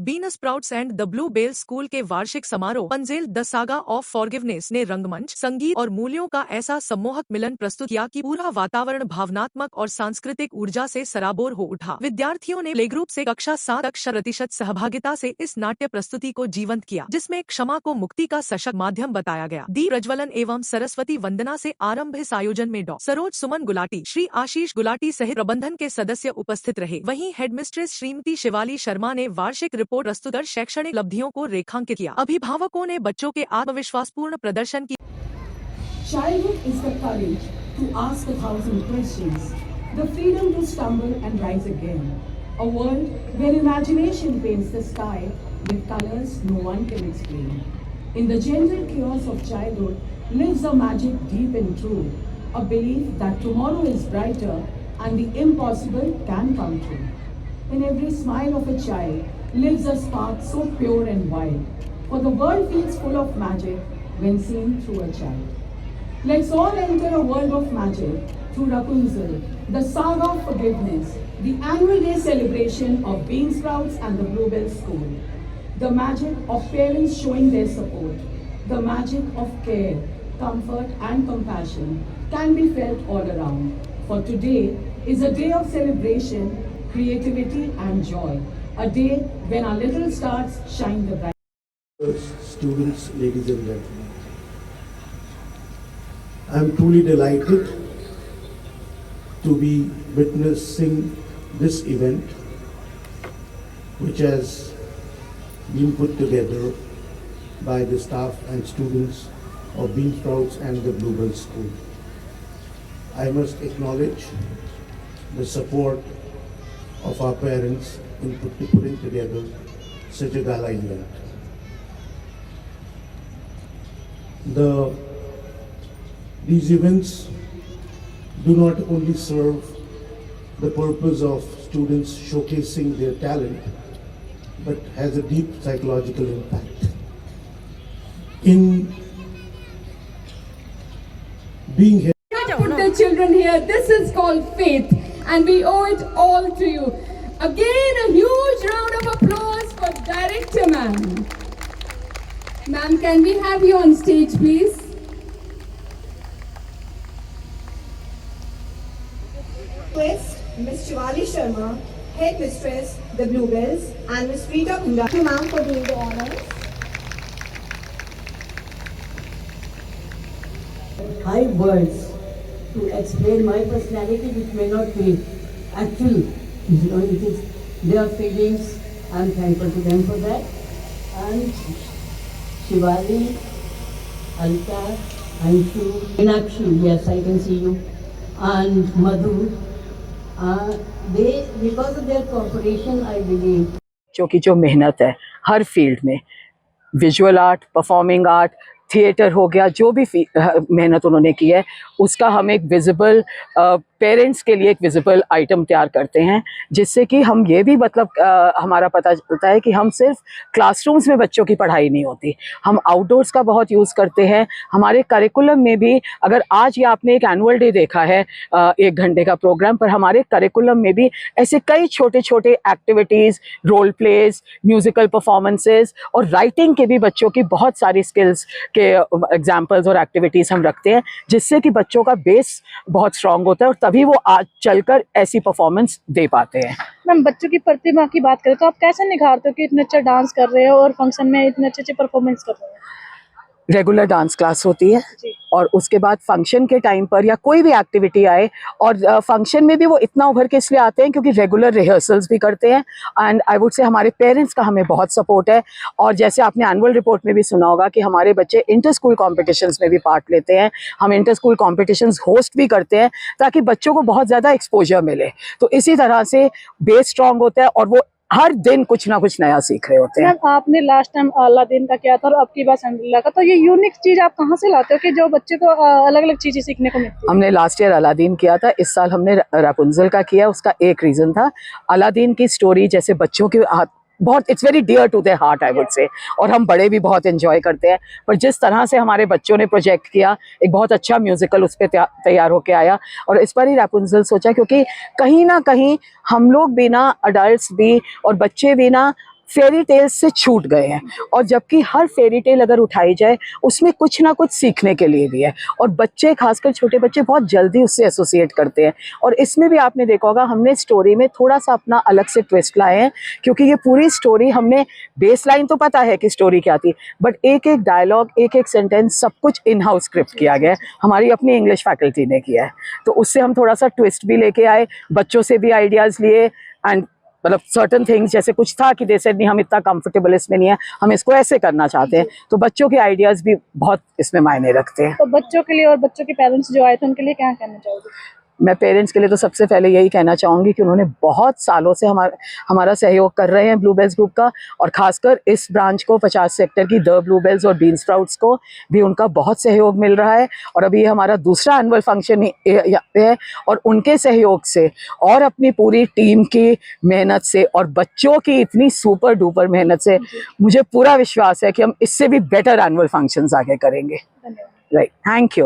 Been Sprouts and the Blue Bell School के वार्षिक समारोह पंजेल द सागा ऑफ फॉरगिवनेस ने रंगमंच, संगीत और मूल्यों का ऐसा सम्मोहक मिलन प्रस्तुत किया कि पूरा वातावरण भावनात्मक और सांस्कृतिक ऊर्जा से सराबोर हो उठा। विद्यार्थियों ने प्ले ग्रुप से कक्षा 7 तक 100% सहभागिता से इस नाट्य प्रस्तुति को जीवंत किया, जिसमें क्षमा को मुक्ति का सशक्त माध्यम बताया गया। दीप प्रज्वलन एवं सरस्वती वंदना से आरंभ इस आयोजन में डॉ. सरोज सुमन गुलाटी, श्री आशीष गुलाटी सहित प्रबंधन के सदस्य उपस्थित रहे। वहीं हेडमिस्ट्रेस श्रीमती शिवाली शर्मा ने वार्षिक रिपोर्ट प्रस्तुत कर शैक्षणिक उपलब्धियों को रेखांकित किया। अभिभावकों ने बच्चों के आत्मविश्वासपूर्ण प्रदर्शन की। Childhood is the courage to ask 1,000 questions, the freedom to stumble and rise again. A world where imagination paints the sky with colors no one can explain. In the gentle chaos of childhood lives a magic deep and true, a belief that tomorrow is brighter and the impossible can come true. In every smile of a child lives a spark so pure and wild, for the world feels full of magic when seen through a child. Let's all enter a world of magic through Rapunzel, the saga of forgiveness, the annual day celebration of Bean Sprouts and the Bluebell School. The magic of parents showing their support, the magic of care, comfort and compassion can be felt all around. For today is a day of celebration, creativity and joy, a day when our little stars shine the brightest. Students, ladies and gentlemen, I am truly delighted to be witnessing this event, which has been put together by the staff and students of Bean Sprouts and the Bluebell School. I must acknowledge the support of our parents in putting together such a gala event. These events do not only serve the purpose of students showcasing their talent, but has a deep psychological impact. In being here, put the children here. This is called faith, and we owe it all to you. Again, a huge round of applause for Director Ma'am. Ma'am, can we have you on stage, please? Request Ms. Shivali Sharma, Head Mistress, the Bluebells, and Ms. Rita Kunda. Thank you, ma'am, for doing the honors. High words to explain my personality, which may not be actual. It is their feelings. I'm thankful to them for that. And Shivali, Alka, Anshu, Meenakshi, yes, I can see you, and Madhu. They, because of their cooperation, I believe. क्योंकि जो मेहनत है हर field में, visual art, performing art, theatre हो गया, जो भी मेहनत उन्होंने की है उसका हम एक विजिबल पेरेंट्स के लिए एक विजिबल आइटम तैयार करते हैं, जिससे कि हम ये भी मतलब हमारा पता चलता है कि हम सिर्फ क्लासरूम्स में बच्चों की पढ़ाई नहीं होती, हम आउटडोर्स का बहुत यूज़ करते हैं। हमारे करिकुलम में भी, अगर आज ये आपने एक एनुअल डे देखा है 1 घंटे का प्रोग्राम, पर हमारे करिकुलम में भी ऐसे कई छोटे छोटे activities, role plays, musical performances और राइटिंग के भी बच्चों की बहुत सारी स्किल्स के एग्जाम्पल्स और एक्टिविटीज़ हम रखते हैं, जिससे कि बच्चों का बेस बहुत स्ट्रांग होता है और तभी वो आज चलकर ऐसी परफॉर्मेंस दे पाते हैं। मैम, बच्चों की प्रतिभा की बात करें तो आप कैसे निखारते हो कि इतने अच्छा डांस कर रहे हो और फंक्शन में इतने अच्छे परफॉर्मेंस कर रहे हो? रेगुलर डांस क्लास होती है और उसके बाद फंक्शन के टाइम पर या कोई भी एक्टिविटी आए, और फंक्शन में भी वो इतना उभर के इसलिए आते हैं क्योंकि रेगुलर रिहर्सल्स भी करते हैं। एंड आई वुड से हमारे पेरेंट्स का हमें बहुत सपोर्ट है। और जैसे आपने एनुअल रिपोर्ट में भी सुना होगा कि हमारे बच्चे इंटर स्कूल कॉम्पिटिशन्स में भी पार्ट लेते हैं, हम इंटर स्कूल कॉम्पिटिशन्स होस्ट भी करते हैं ताकि बच्चों को बहुत ज़्यादा एक्सपोजर मिले। तो इसी तरह से बेस स्ट्रॉन्ग होता है और वो हर दिन कुछ ना कुछ नया सीख रहे होते हैं। मैम, आपने लास्ट टाइम अलादीन का किया था और अब की बार सिंड्रेला का, तो ये यूनिक चीज आप कहाँ से लाते हो कि जो बच्चे को अलग अलग चीजें सीखने को मिलती है? हमने लास्ट ईयर अलादीन किया था, इस साल हमने रापुंजल का किया। उसका एक रीजन था, अलादीन की स्टोरी जैसे बच्चों के बहुत, it's very dear to their heart I would say, और हम बड़े भी बहुत एंजॉय करते हैं। पर जिस तरह से हमारे बच्चों ने प्रोजेक्ट किया, एक बहुत अच्छा म्यूजिकल उस पर तैयार होके आया। और इस पर ही रापुंजल सोचा, क्योंकि कहीं ना कहीं हम लोग भी ना, अडल्ट्स भी और बच्चे भी ना, फेरी टेल्स से छूट गए हैं, और जबकि हर फेरी टेल अगर उठाई जाए उसमें कुछ ना कुछ सीखने के लिए भी है, और बच्चे, खासकर छोटे बच्चे, बहुत जल्दी उससे एसोसिएट करते हैं। और इसमें भी आपने देखा होगा हमने स्टोरी में थोड़ा सा अपना अलग से ट्विस्ट लाए हैं, क्योंकि ये पूरी स्टोरी हमने, बेस लाइन तो पता है कि स्टोरी क्या थी, बट एक एक डायलॉग, एक एक सेंटेंस, सब कुछ इन हाउस स्क्रिप्ट किया गया है, हमारी अपनी इंग्लिश फैकल्टी ने किया है। तो उससे हम थोड़ा सा ट्विस्ट भी लेके आए, बच्चों से भी आइडियाज़ लिए, एंड मतलब सर्टन थिंग्स जैसे कुछ था कि जैसे नहीं हम इतना कंफर्टेबल इसमें नहीं है, हम इसको ऐसे करना चाहते हैं, तो बच्चों के आइडियाज़ भी बहुत इसमें मायने रखते हैं। तो बच्चों के लिए और बच्चों के पेरेंट्स जो आए थे उनके लिए क्या कहना चाहोगे? मैं पेरेंट्स के लिए तो सबसे पहले यही कहना चाहूँगी कि उन्होंने बहुत सालों से हमारा सहयोग कर रहे हैं ब्लूबेल्स ग्रुप का, और ख़ासकर इस ब्रांच को 50 सेक्टर की द ब्लूबेल्स और बीन स्प्राउट्स को भी उनका बहुत सहयोग मिल रहा है। और अभी हमारा दूसरा एनुअल फंक्शन है, और उनके सहयोग से और अपनी पूरी टीम की मेहनत से और बच्चों की इतनी सुपर डुपर मेहनत से मुझे पूरा विश्वास है कि हम इससे भी बेटर एनुअल फंक्शंस आगे करेंगे। धन्यवाद। Right, thank you.